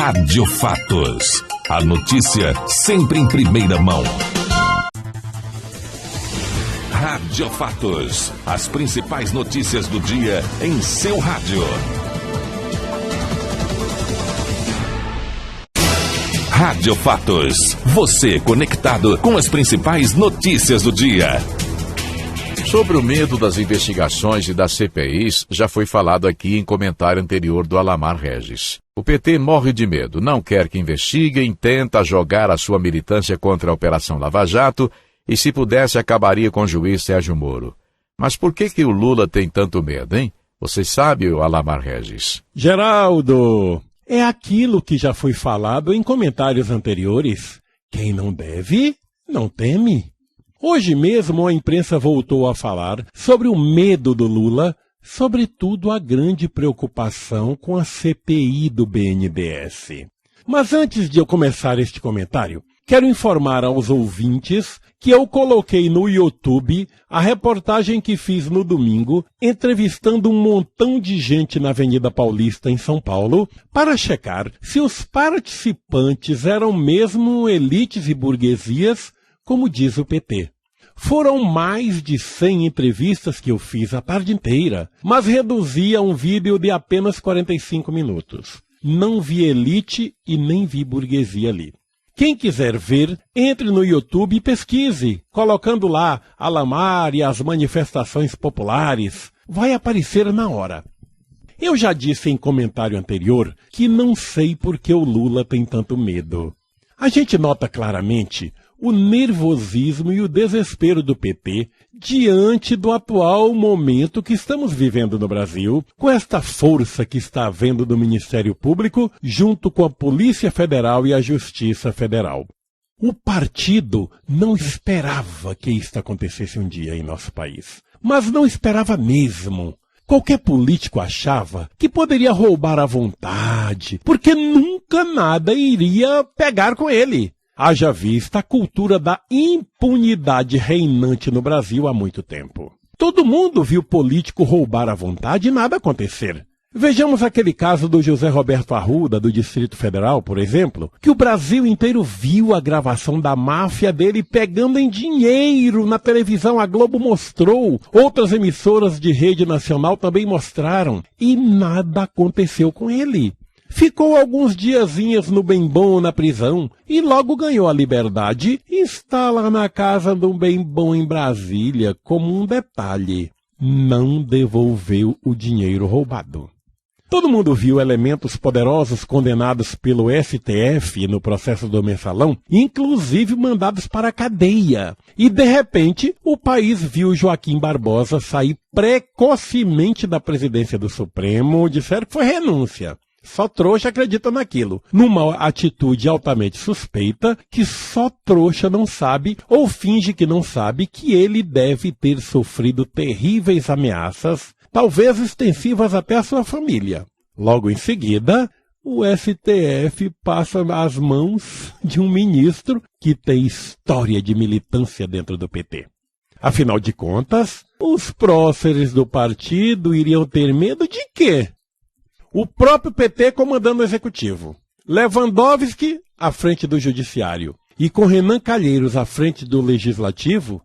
Rádio Fatos. A notícia sempre em primeira mão. Rádio Fatos. As principais notícias do dia em seu rádio. Rádio Fatos. Você conectado com as principais notícias do dia. Sobre o medo das investigações e das CPIs, já foi falado aqui em comentário anterior do Alamar Regis. O PT morre de medo, não quer que investiguem, tenta jogar a sua militância contra a Operação Lava Jato e, se pudesse, acabaria com o juiz Sérgio Moro. Mas por que o Lula tem tanto medo, hein? Você sabe, o Alamar Regis? Geraldo, é aquilo que já foi falado em comentários anteriores. Quem não deve, não teme. Hoje mesmo a imprensa voltou a falar sobre o medo do Lula, sobretudo a grande preocupação com a CPI do BNDES. Mas antes de eu começar este comentário, quero informar aos ouvintes que eu coloquei no YouTube a reportagem que fiz no domingo, entrevistando um montão de gente na Avenida Paulista, em São Paulo, para checar se os participantes eram mesmo elites e burguesias, como diz o PT. Foram mais de 100 entrevistas que eu fiz a tarde inteira, mas reduzi a um vídeo de apenas 45 minutos. Não vi elite e nem vi burguesia ali. Quem quiser ver, entre no YouTube e pesquise, colocando lá Alamar e as manifestações populares. Vai aparecer na hora. Eu já disse em comentário anterior que não sei por que o Lula tem tanto medo. A gente nota claramente o nervosismo e o desespero do PT diante do atual momento que estamos vivendo no Brasil, com esta força que está havendo do Ministério Público, junto com a Polícia Federal e a Justiça Federal. O partido não esperava que isto acontecesse um dia em nosso país, mas não esperava mesmo. Qualquer político achava que poderia roubar à vontade, porque nunca nada iria pegar com ele. Haja vista a cultura da impunidade reinante no Brasil há muito tempo. Todo mundo viu político roubar à vontade e nada acontecer. Vejamos aquele caso do José Roberto Arruda, do Distrito Federal, por exemplo, que o Brasil inteiro viu a gravação da máfia dele pegando em dinheiro na televisão. A Globo mostrou, outras emissoras de rede nacional também mostraram, e nada aconteceu com ele. Ficou alguns diazinhos no bem bom na prisão e logo ganhou a liberdade e está lá na casa do bem bom em Brasília como um detalhe. Não devolveu o dinheiro roubado. Todo mundo viu elementos poderosos condenados pelo STF no processo do Mensalão, inclusive mandados para a cadeia. E, de repente, o país viu Joaquim Barbosa sair precocemente da presidência do Supremo. Disseram que foi renúncia. Só trouxa acredita naquilo. Numa atitude altamente suspeita, que só trouxa não sabe, ou finge que não sabe, que ele deve ter sofrido terríveis ameaças, talvez extensivas até a sua família. Logo em seguida, o STF passa as mãos de um ministro que tem história de militância dentro do PT. Afinal de contas, os próceres do partido iriam ter medo de quê? O próprio PT comandando o executivo, Lewandowski à frente do judiciário e com Renan Calheiros à frente do legislativo,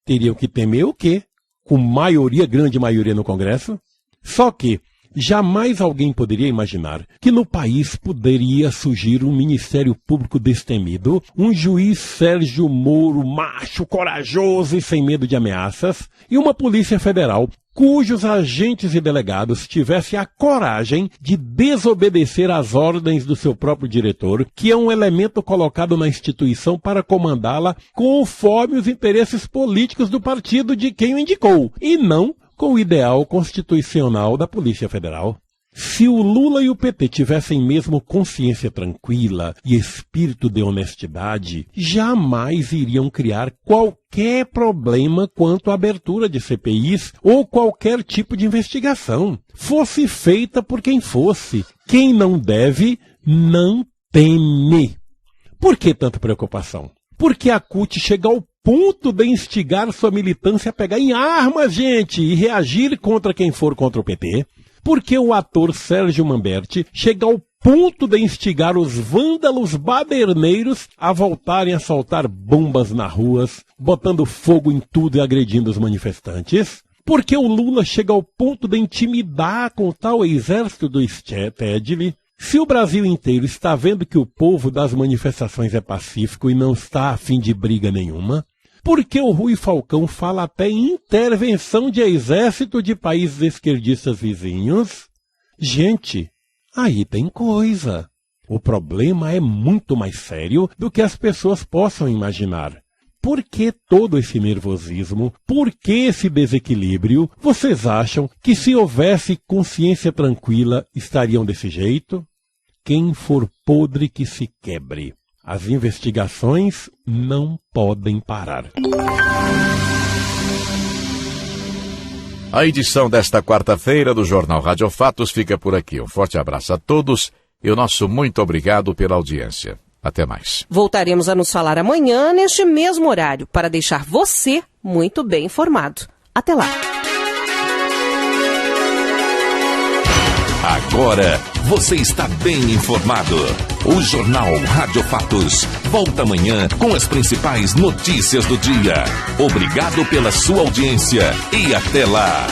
teriam que temer o quê? Com maioria, grande maioria no Congresso? Só que jamais alguém poderia imaginar que no país poderia surgir um Ministério Público destemido, um juiz Sérgio Moro, macho, corajoso e sem medo de ameaças, e uma Polícia Federal cujos agentes e delegados tivessem a coragem de desobedecer às ordens do seu próprio diretor, que é um elemento colocado na instituição para comandá-la conforme os interesses políticos do partido de quem o indicou, e não com o ideal constitucional da Polícia Federal. Se o Lula e o PT tivessem mesmo consciência tranquila e espírito de honestidade, jamais iriam criar qualquer problema quanto à abertura de CPIs ou qualquer tipo de investigação. Fosse feita por quem fosse. Quem não deve, não teme. Por que tanta preocupação? Porque a CUT chega ao ponto de instigar sua militância a pegar em armas, gente, e reagir contra quem for contra o PT. Porque o ator Sérgio Manberti chega ao ponto de instigar os vândalos baderneiros a voltarem a soltar bombas nas ruas, botando fogo em tudo e agredindo os manifestantes? Porque o Lula chega ao ponto de intimidar com tal exército do Stedley? Se o Brasil inteiro está vendo que o povo das manifestações é pacífico e não está a fim de briga nenhuma, por que o Rui Falcão fala até em intervenção de exército de países esquerdistas vizinhos? Gente, aí tem coisa. O problema é muito mais sério do que as pessoas possam imaginar. Por que todo esse nervosismo? Por que esse desequilíbrio? Vocês acham que se houvesse consciência tranquila estariam desse jeito? Quem for podre que se quebre. As investigações não podem parar. A edição desta quarta-feira do Jornal Rádio Fatos fica por aqui. Um forte abraço a todos e o nosso muito obrigado pela audiência. Até mais. Voltaremos a nos falar amanhã neste mesmo horário para deixar você muito bem informado. Até lá. Agora você está bem informado. O Jornal Rádio Fatos volta amanhã com as principais notícias do dia. Obrigado pela sua audiência e até lá.